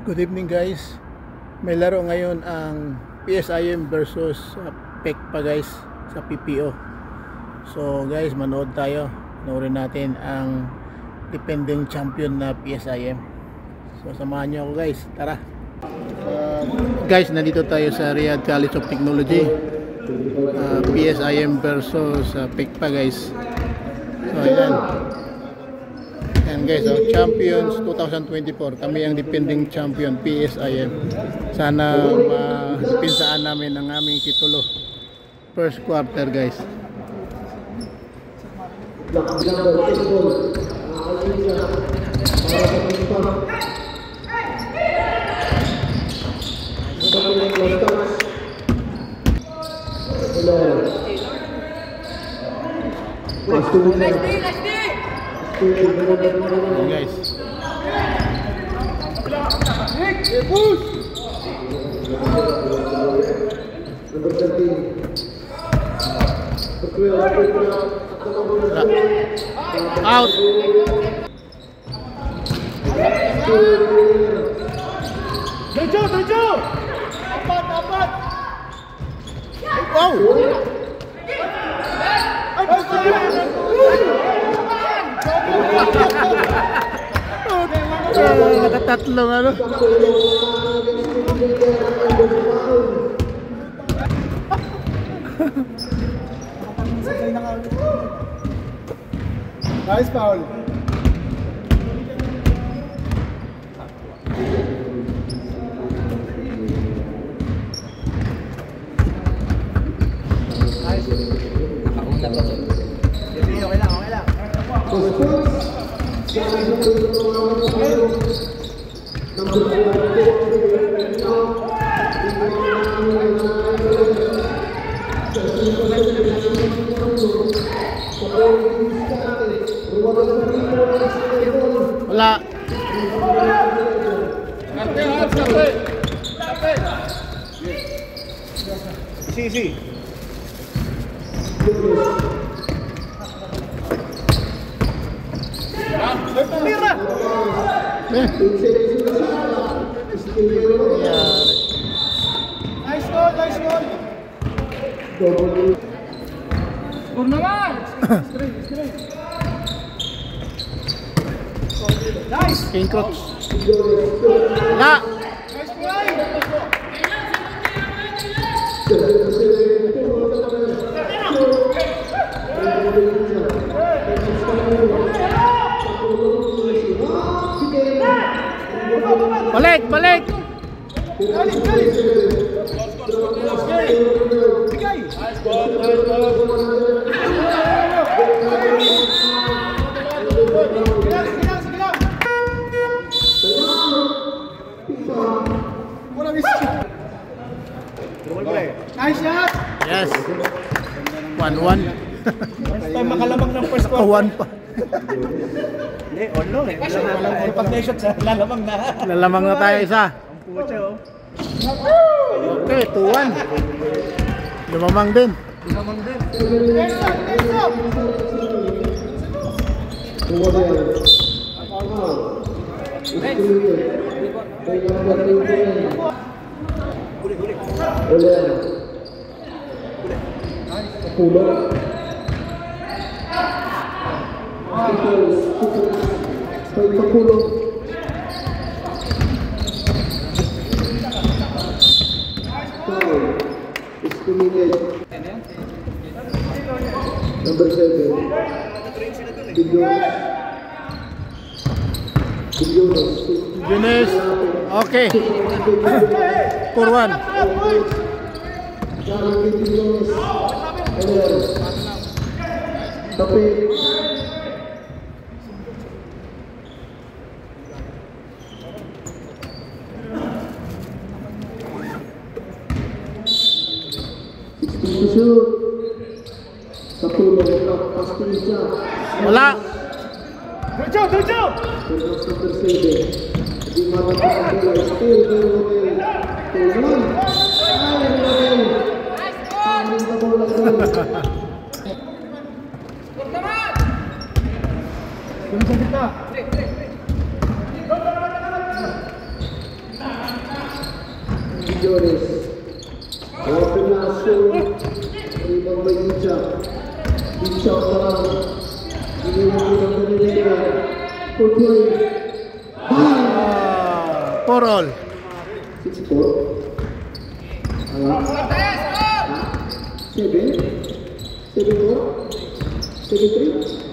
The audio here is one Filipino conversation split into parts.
Good evening guys. May laro ngayon ang PSIM versus PECPA guys sa PPO. So guys, manood tayo. Panoorin natin ang defending champion na PSIM. So samahan niyo ako guys. Tara. Guys, nandito tayo sa Riyadh College of Technology. PSIM versus PECPA guys. So ayan. And guys, champions 2024. Kami ang defending champion PSIM. Sana mapinsaan namin ang aming titulo. First quarter guys. Guys. Out. Tujuh. Empat. Wow. Nakatatlong ano. Nice foul. Wala. Si. Mira. Nice goal. Score naman. Straight. Nice. King Crotch. La. Nice play. Balik. Nice shot. Yes. 1-1. Basta makalamang ng first quarter. 1 pa. Hindi, on eh. Pag na-shot sa lalamang na. Lalamang na tayo isa. Ang pucha oh. Okay, 2-1. Lumamang din. Number 7. Junes. Okay. 4-1. Wala. Tujuh. Jones. Open last show. Rebound by Icha. Icha parang iniwan ko ng kanilera. For play. For all. 6-4. 7. 7-4. 7-3.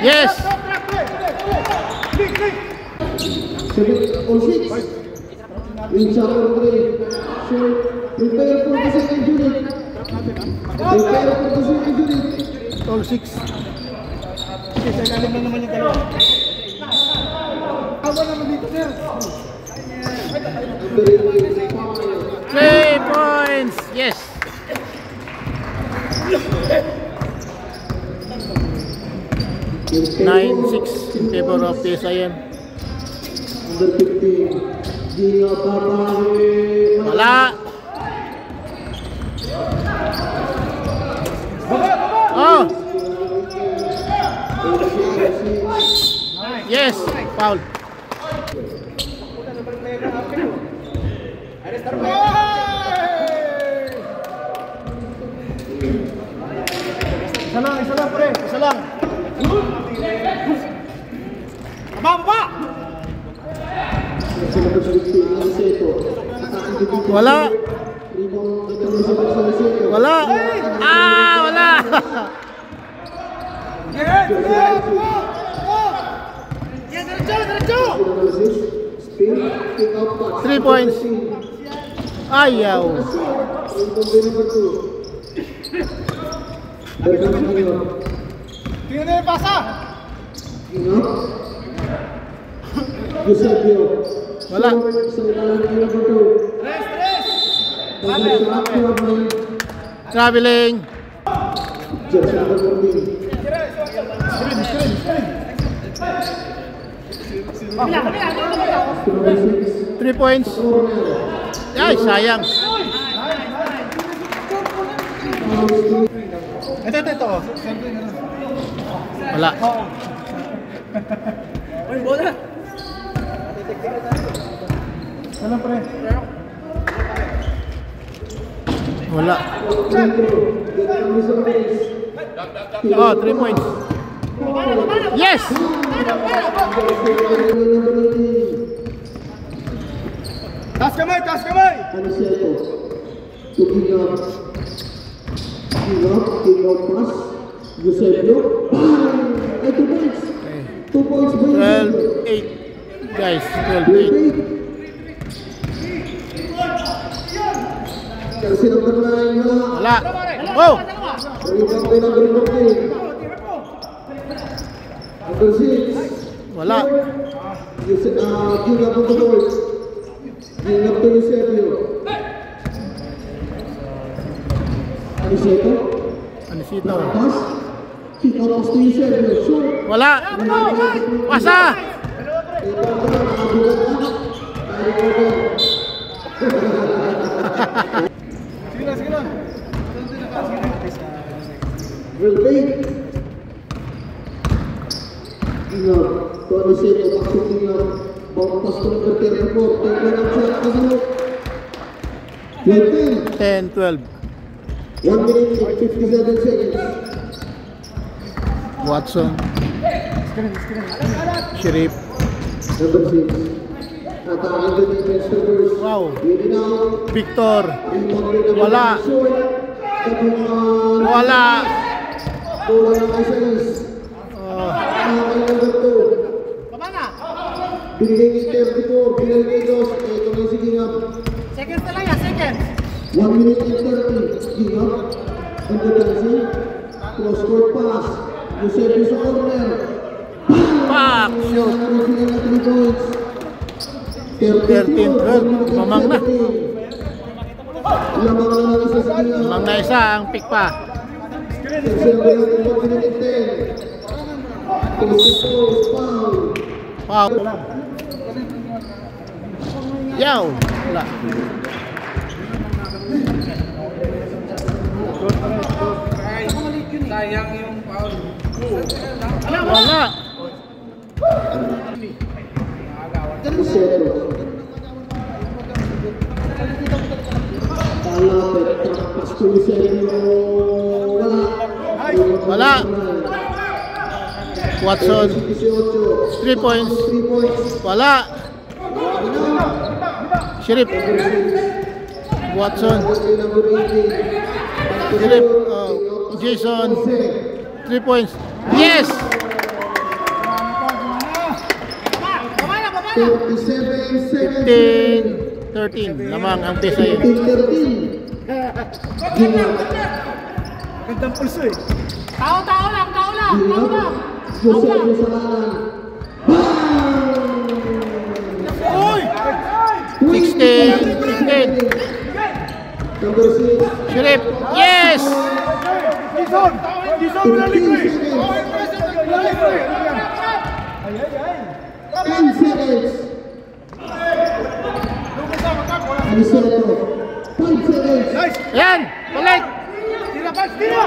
Yes. 7-6. Icha for play. So, prepare for the second unit. Prepare for the second unit. All 6. Sa ilalim na naman yung dalawa. Awa naman dito sir. 3 points. Yes. Nine, 6 in favor of PSIM. Number 15. Gina Babae. Wala. Oh. Yes. Foul. Isa lang pre, isa lang. Baba! Wala. Wala. Ah, wala. 3 points. Ayaw. Tingnan na yung pasa! Wala. Traveling. 3 points. Ay, sayang. Ito. Wala. Uy, bola! Ano pre? Wala. Oh, 3 points. Yes! Taas kamay! Taas kamay! Pass. Eusebio. 2 points. 2 points. 12-8. Guys, 12-8. Wala. Oh! Wala. Anisito. Wala. Pasa. Sige lang. Ten, 12. 1 minute and 57 seconds. Watson. Sharif. Number 6. Attacking the defense first. Wow. Now. Victor. Wala. Wala. Bola ng Isaías. Number 2. Binigay 34. Binigay 2. Ito na si Gingap. Seconds na lang yan, seconds! 1 minute and 30. Gingap. Under dancing. Cross court pass. Eusebio sa corner. Pak. Shoot. 13-12. Mamang na. Mamang na isa ang pick pa. Wow. Yaw. Wala. Sayang yung foul. Wala. Iseto. Palapit. Pasto Iseto. Wala. Watson. 3 points. Wala. Sheriff. Watson. Sheriff. Jason. 3 points. Yes! 57 seconds. 15-13. Lamang ang PSIM. 13. Gandang pulso eh. Tao lang. Jose Rizalanan. Uy! 16-15. Number 6. Sheriff. Yes! Jason! Jason, really 15 seconds. 10 seconds. Aniseto. 5 seconds. Nice! Yan! Balik! Tira, Pans! Tira!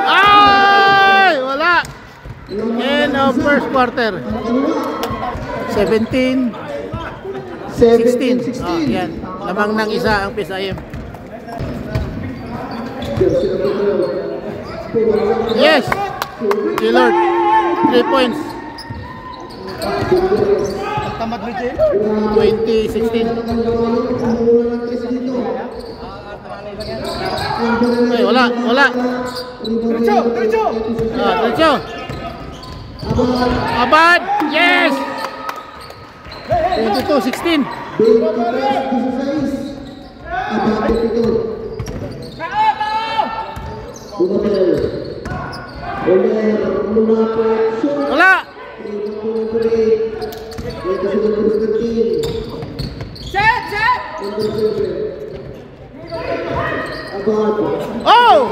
Ay! Wala! End of first quarter. 17-16. 16. Yan. Lamang ng isa ang PSIM. Yes! Gillard. 3 points. Tamad ni Jay. 20-16. Ay, wala. Diretso! Diretso. Abad. Yes! 22-16. Wala. Set! Oh!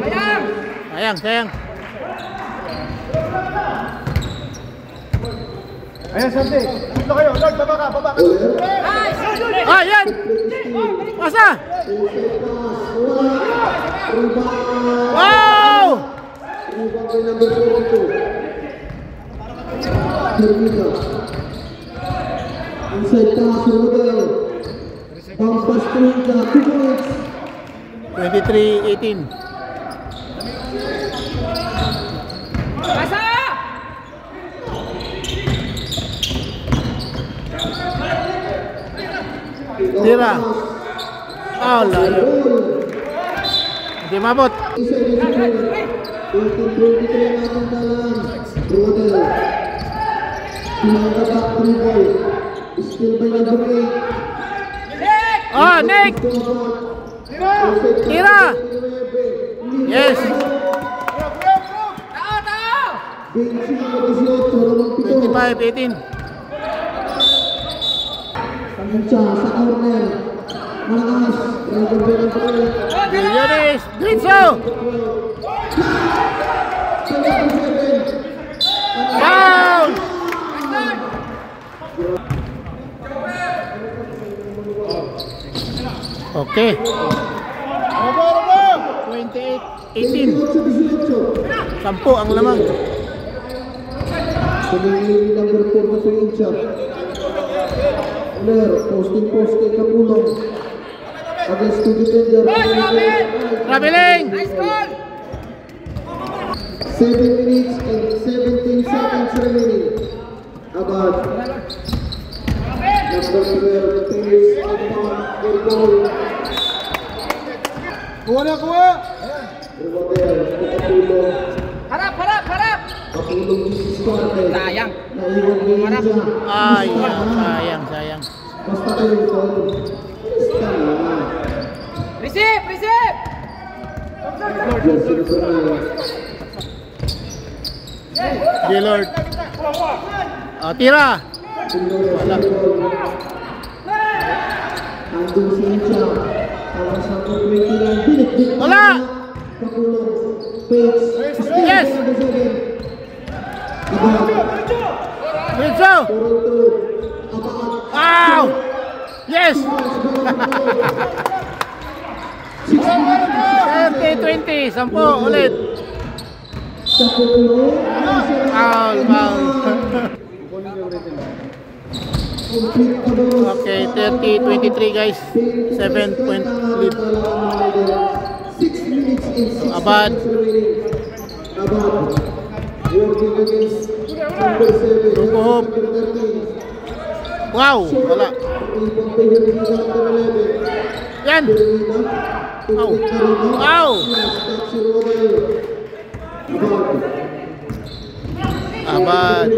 Sayang. Ayan, Santi. Dito kayo. Lord, baba ka. Ah, yan! Pasa! Wow! Inside pass to Rodel. Bounce pass to Inca. 2 points. 23-18. Pasa! Tira. Oh, layo. Hindi mabot. 18-23 ang ating talan. Rodel. Pinangkabak 3 ball. Still by number 8. Oh, Nick! Tira! Yes! Tao! 25-18. Kamuncha sa corner. Malakas. Number 8. Bilyones! Gritso! Down! Okay. 28-18. 10 ang lamang. Sumingin number 4 na Pincha. Uler, posting Kapulong. Against to defender. Traveling! Nice call! 7 minutes and 17 seconds remaining. Abad. Number 12, Pace, outbound, air ball. Kuha! Rodel, Kapulong. Harap! Kapulong is started. Sayang. Naiwan Pincha. Ay, sayang. Basta kayo ito. Basta na. Receive! Jersey number 9. Gillard. Tira! Wala. Andun si Incha. Para sa 29. Wala! Kapulong. Pace. Yes! Abad. Gritso! Toronto. Abad. Wow! Yes! 30-20, 10 ulit. Sa pulo. Foul, foul. Complete ka boss. Okay, 30-23 guys. 7-point lead. 6 minutes and 6 Abad. seconds remaining. Abad. Working against number 7. Grupo Hope. Number 13. Wow, wala. Ibang favorite nila number 11. Yan. Perina. Wow. Complete na rin. Wow. Last touch si Rodel. Abad. Abad.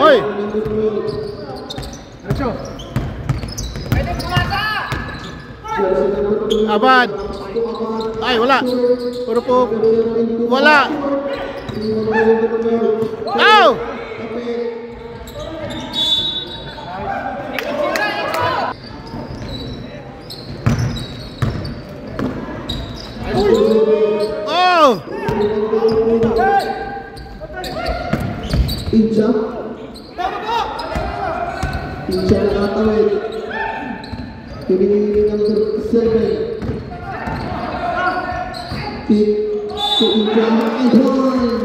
Hoy. Number 12. Pwede pumasa! Jersey number 12. Abad. Ay, wala. Puro po. Wala. Ow! Oh! Pincha. Pincha nakatawid. Pinili number 7. Kick to Pincha and one.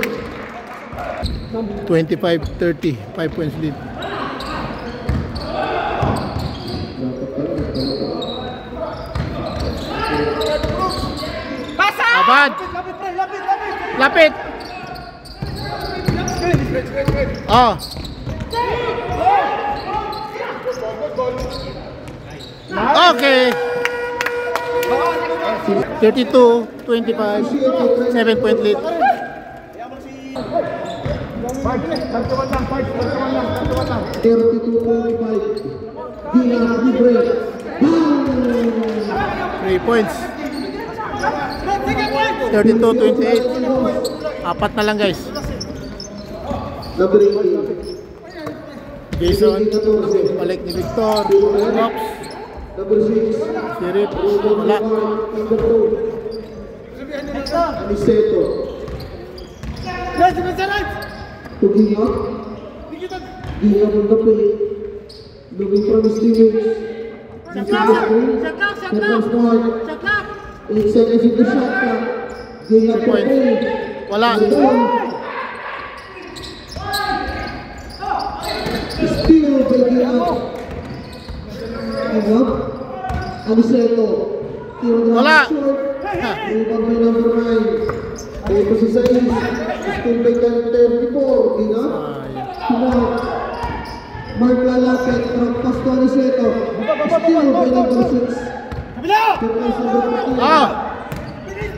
25-30, 5 points lead. Pasa! Abad. Lapit. Oh. Okay. 32-25, 7-point lead. 32-25. Gila libre. 3 points. 32-28. Apat na lang guys. Number 18. Jason, balik ni Victor. Ops. Number 6. Sirip. Wala. Number 2. Aniceto. To Ginga. Ginga from the play. Moving from Stevens. Second start. 8 seconds in the shot clock. Ginga for Point. 3. Wala. Steal by Ginga. Ginga. Aniceto. Wala. Rebound by number 9. Dito sa 6. Steal by 34. Ginga. Mark Lalapit from Pasto Aniceto. Steal by number 6. Turtles number 14. Ah.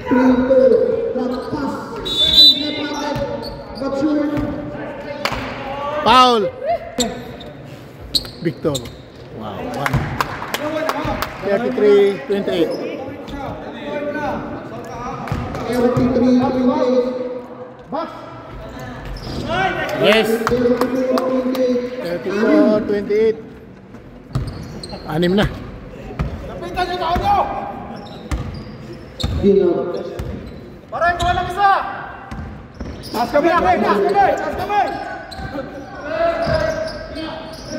3-2. Drop pass. Step pocket. But sure. Foul. Victor. Wow. 33-28. 33-28. Yes. 33-28. 34-28. Anim na. Ginga.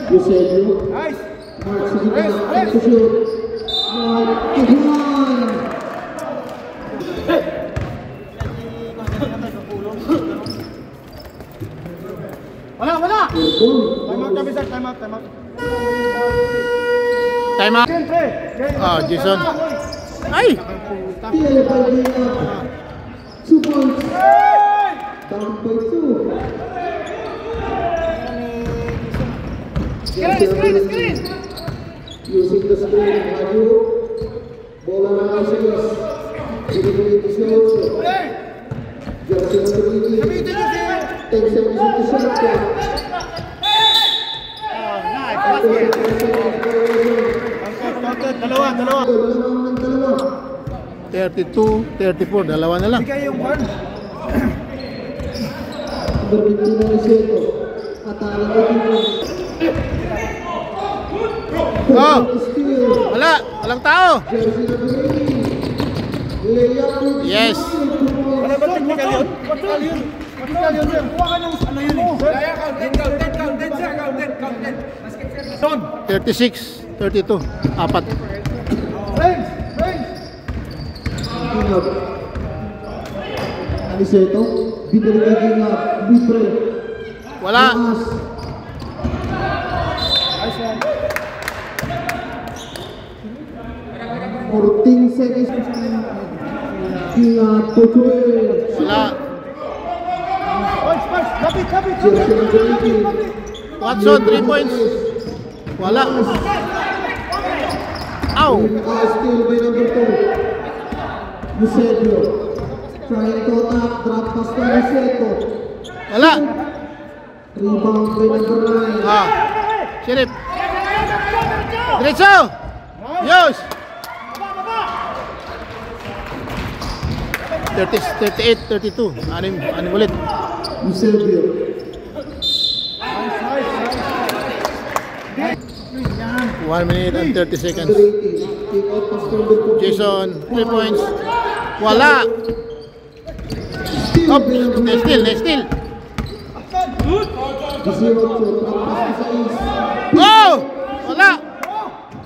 Eusebio. Mark sa gitna. To shoot. Mark. Kick one. Wala! Time out. Ah, Jason. Ay! Steal by Ginga. 2 points. Down by 2. Screen! Using the screen, Mario. Bola na Asis. Binibigay to Siotso. Jersey number 18. 10 seconds in the shot clock. Dalawa. Dalawa ng dalawa. 32-34. Dalawa na lang. Number 15 na Aniceto. Atala na Ginga. Oh! Steal. Wala. Walang tao. Jersey number 18. Layup with Yes. 36-32. Apat. Ginab. Aniseto. Binalik kay Ginab. Libre. Wala. Taas. 14 seconds. Ginab. Tutuloy. Wala. Jersey number 18. Watson, 3 points. Wala. Ow. Steal by number 2. Eusebio. Trying to attack. Drop pass to Eusebio. Wala. Rebound by number 9. Ah. Sheriff. Diretso. Yos. 38, 32. Anim ulit. Eusebio. 1 minute and 30 seconds. 18. Kick out pass to number 14. Jason, 3 points. Wala. Steal Up. by number Next 9. steal, next steal. 18. Drop pass to Sais. Oh! Wala.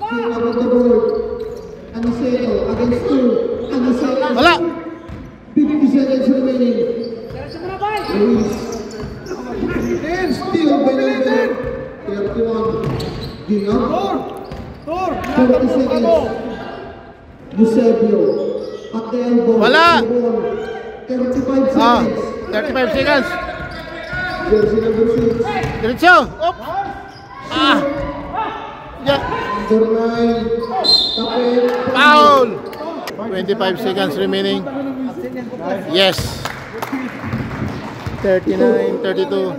King up on the board. Aniseto against 2. Aniseto. Wala. 50 seconds remaining. Ruiz. Steal by number 31. King up. 40 seconds. Eusebio. At the elbow. Wala. 35 Ah, seconds. 35 seconds. Jersey number 6. Diretso. Up. Ah. Yeah. Number 9. Tapet. Foul. 25 seconds remaining. Yes. 39, 32.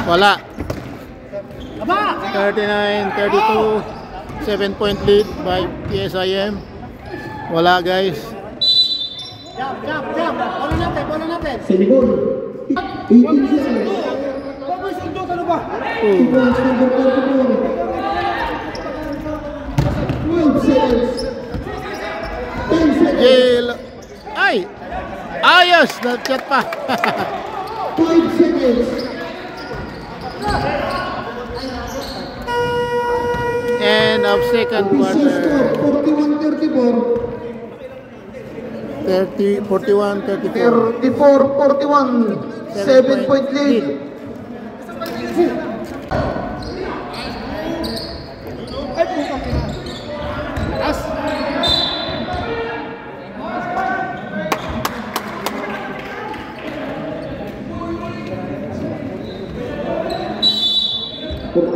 Wala. 39, 32. 7-point lead by PSIM. Wala, guys. Sinibol. 18 seconds. Oh. Points number 34. 12 seconds. 10 seconds. Jail. Ay! Ayos! Na-chat pa. 5 seconds. End of second Official score quarter. 41-34. 41, 34. 34-41. 7-point lead.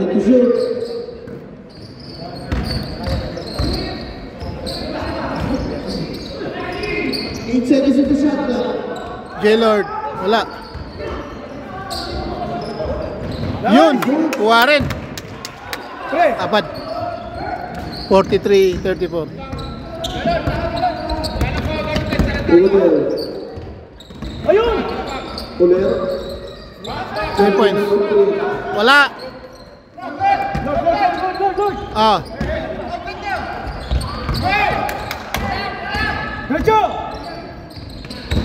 To shoot. 8 seconds into shot clock. Gaylord. Wala. Yun! Kuha rin. Abad. 43, 34. Uler. Uler. 3 points. Wala. Ah.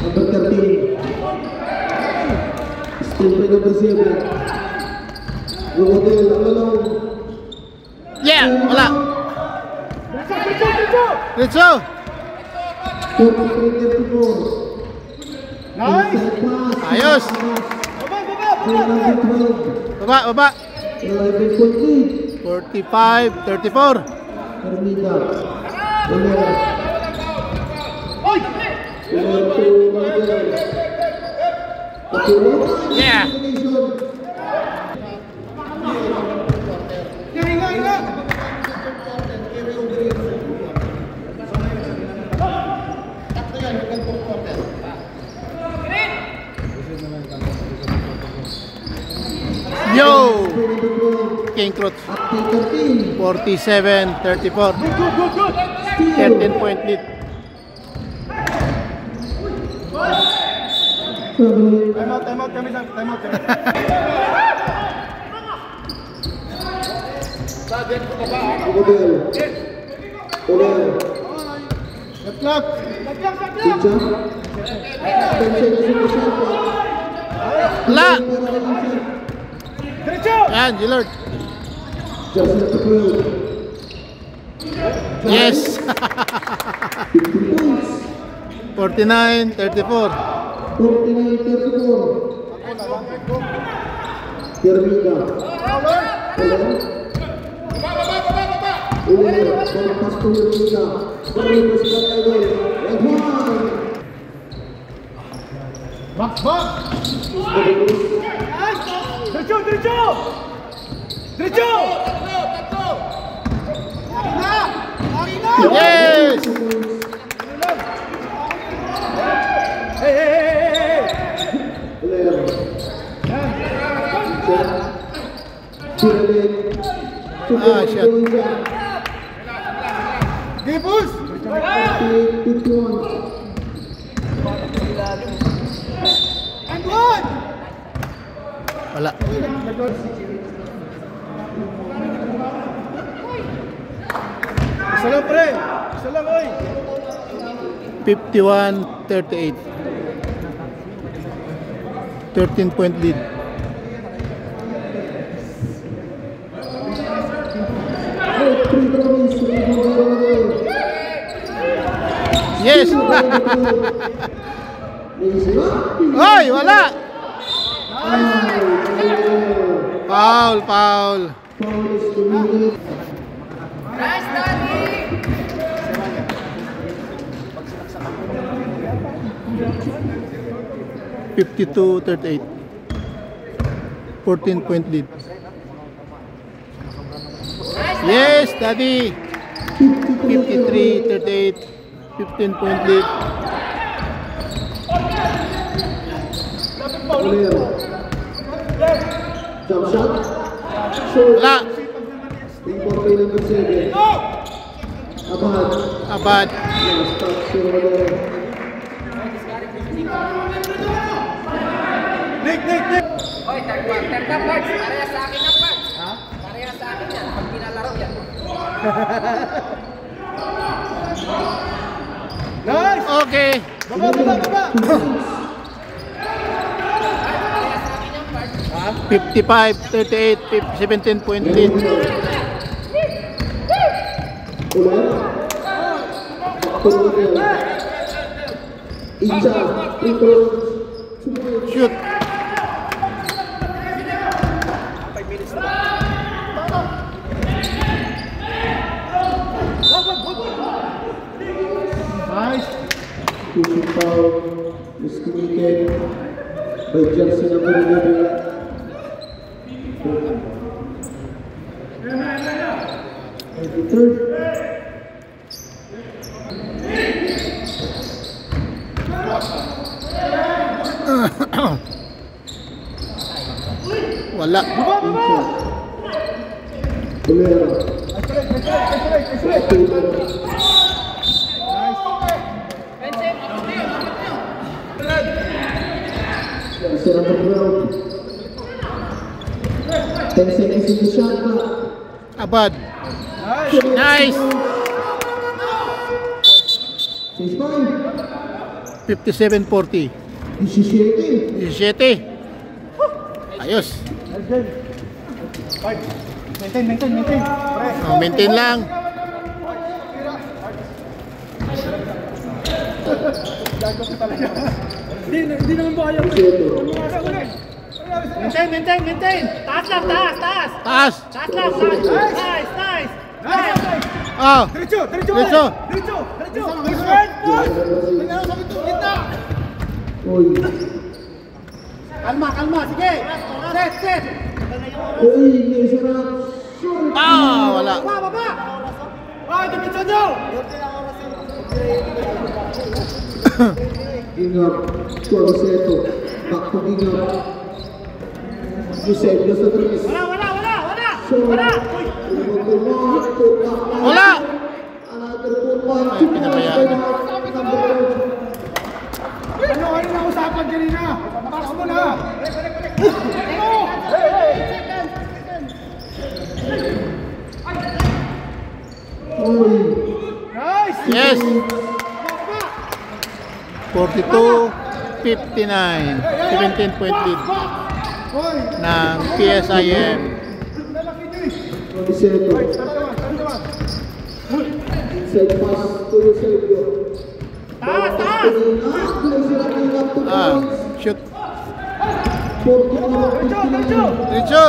Number 13. Still by number 7. Rodel, alone. Yeah! Wala. Rizzo! 43-34. Nice! Ayos! Number 12. Baba, baba. 11-point lead. 45, 34. Hermida. Uler. Uler to Rodel. Yeah. Yo! King Cruz. 47, 34. 13-point lead. Time out, kami sa time out. Rodel. Uler. Left clock. Pincha. 10 seconds into shot clock. Wala. Yan, Gillard. Just number 12. Yes. 50 points. 49-34. 49-34. Termiga. Ulir, berlepas ke Termiga. Berlepas ke Idol. And one. Box, box. Diretso, diretso. Diretso. Yes. Hey, hey, hey, hey. Ulir. Cirelli. Ah, shot. Gipus. 51. And one. Wala. Isa lang, pre. Isa lang, oy. 51-38. 13-point lead. Free throws. Yes. Hoy, wala. Foul, foul. Foul is committed. 52-38. 14-point lead. Yes, Daddy. 53-38. 15-point lead. Ulir. Jump shot. Short. Wala. Import by number 7. Abad. Abad. Last touch si Rodero. Nick, Nick, Nick. Hoy, tagpa parts. Pareha sa akin ang parts. Ha? Pareha sa akin yan. Pag pinalaro yan. Nice. Okay. Baba, baba, baba. 55-38. 17-point lead. Ulir. Rodero. Icha. Free throws. Shoot. Nice. Pushing foul is committed by jersey number 11. Third. Wala. Ulir. Jersey number 12. 10 seconds in the shot clock. Abad. Nice. 6-5. 57-40. 17. 17. Ayos. Maintain, maintain, maintain. Pre. Oh, maintain lang. Hindi naman ba ayaw. 17. Maintain, maintain, maintain. Taas lang, taas, taas. Taas. Taas lang, taas. Nice, nice. Nice. Oh. Diretso, diretso. Diretso. Diretso, diretso. Right, boy. Uy. Kalma, kalma. Sige. Set, set. Uy, may sarap. Ah, wala. Baba, baba. Ah, diretso daw. Ginap. Corseto. Back to Ginap. Yusef, nasa tres. Wala, wala, wala, wala. Shot. Wala. Wala. Another good one. Ay, pinabayaan. Ano na usapan kanina? Taas mo na. Uy. Nice. Yes. 42-59. 17-point lead. ng PSIM. Iseto. Inside pass to Eusebio. Shoot. 44-59. Diretso.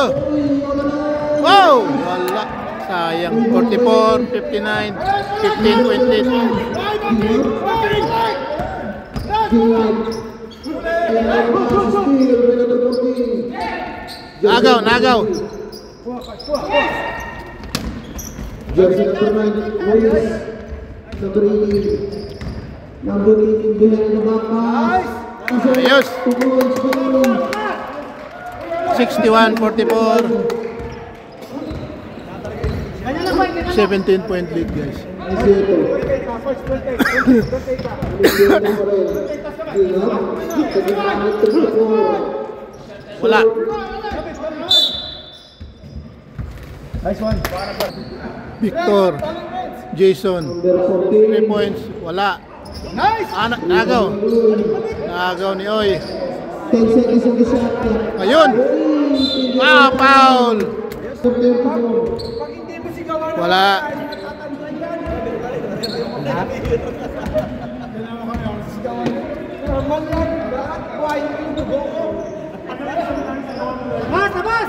Wow! Wala. Sayang. 44, 59, 15 point lead. Nagaw. Jersey number 9, Willis. Number 18. Number 18 behind the back pass. Ayos. 61-44. 17 point lead, guys. Wala. Nice one. Victor. Jason. 3 points. Wala. Nice. Nagaw ni Oy. 10 seconds on the shot clock. Ayun. Foul. Wala.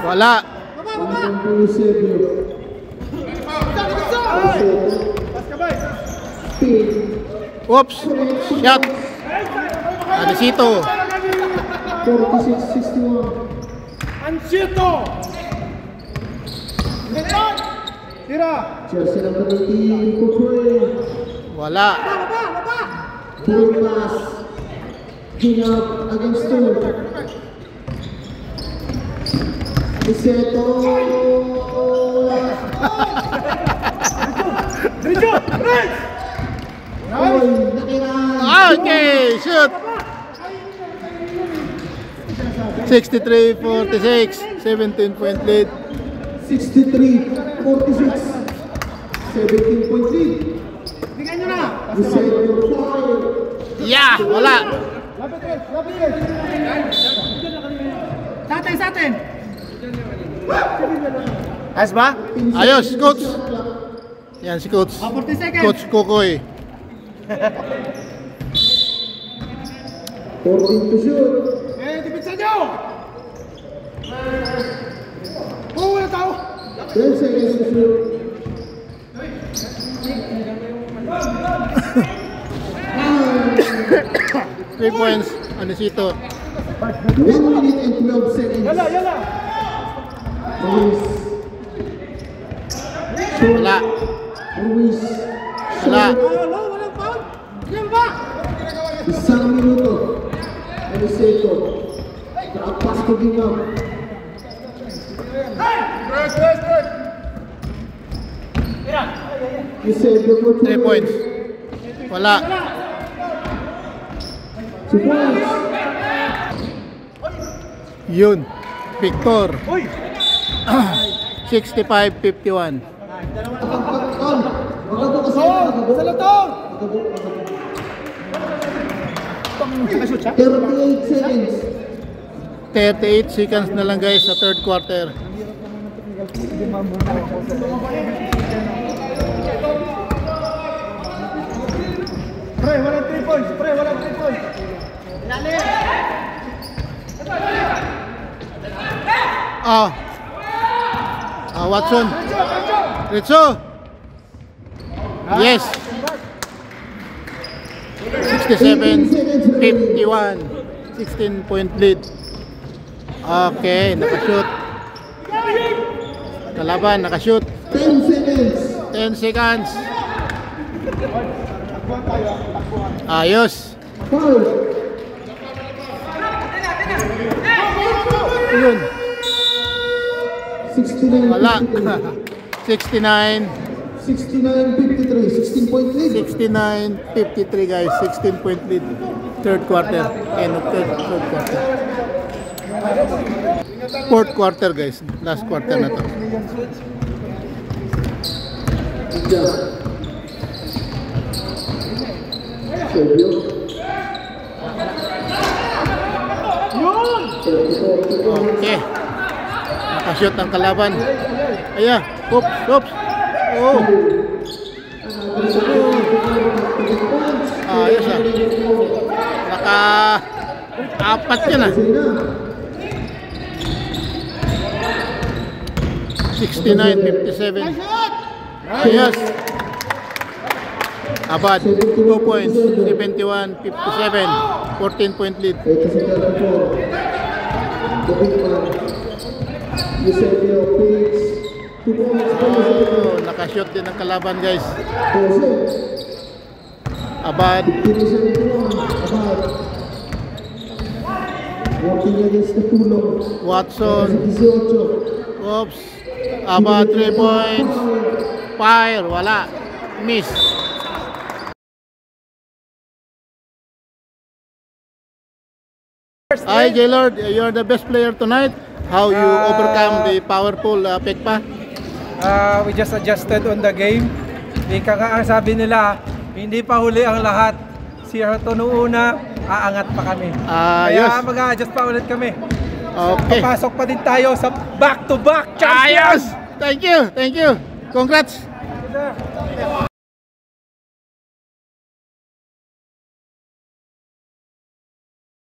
Wala. Oops. Shot. Anisito. 46-61. Ansito. Tira. Jersey number 18, Kupre. Wala. Full pass. King up against two. Iseto. Diretso. Nice. Oy, nakiraan. Okay, shoot. 63-46, 17 point lead. 63-46. 17 point lead. Bigyan nyo na. Iseto, foul. Yeah, wala. Lapit. Sa atin. Ayos ba? Ayos, coach. Yan si coach. 40 seconds. Coach Kokoy. 14 to shoot. Tipid nyo. Wala tao. 10 seconds to shoot. Three points. Anisito. 1 minute and 12 seconds. Yala. Ruiz. Wala. Ruiz. Wala. Walang foul. Yan ba? Isang minuto. Iseto. Drop pass to King up. Iseto for 2 3 points. Wala. 2 points. Yun. Victor. Uy. 65-51. Sa latong. 38 seconds. 38 seconds na lang, guys, sa third quarter. Pre, walang 3 points. Watson. Rizzo. Yes. 67-51. 16 point lead. Okay, nakashoot. Kalaban, nakashoot. 10 seconds. 10 seconds. Ayos. Foul. Yun. 69. Wala. 69. 69-53. 16 point lead. 69-53, guys. 16 point lead. Third quarter. End of third quarter. Fourth quarter, guys. Last quarter na to. Sergio. Okay. Nakashoot ang kalaban. Ayan. Oops, oops. Oh. Ayos ah. Naka-apat yan ah. 69-57. Ayos. Abad, 2 points, 71-57, 14-point lead. Oh, nakashoot din ang kalaban guys. Abad. Watson. Oops. Abad, 3 points. Fire, wala. Miss. Hi Gaylord, you're the best player tonight. How you overcome the powerful Pekpa? We just adjusted on the game. Ika nga ang sabi nila, hindi pa huli ang lahat. Si Arto noong una, aangat pa kami. Kaya Yes. mag-a-adjust pa ulit kami. Okay. Papasok pa din tayo sa back-to-back champions! Thank you, thank you. Congrats.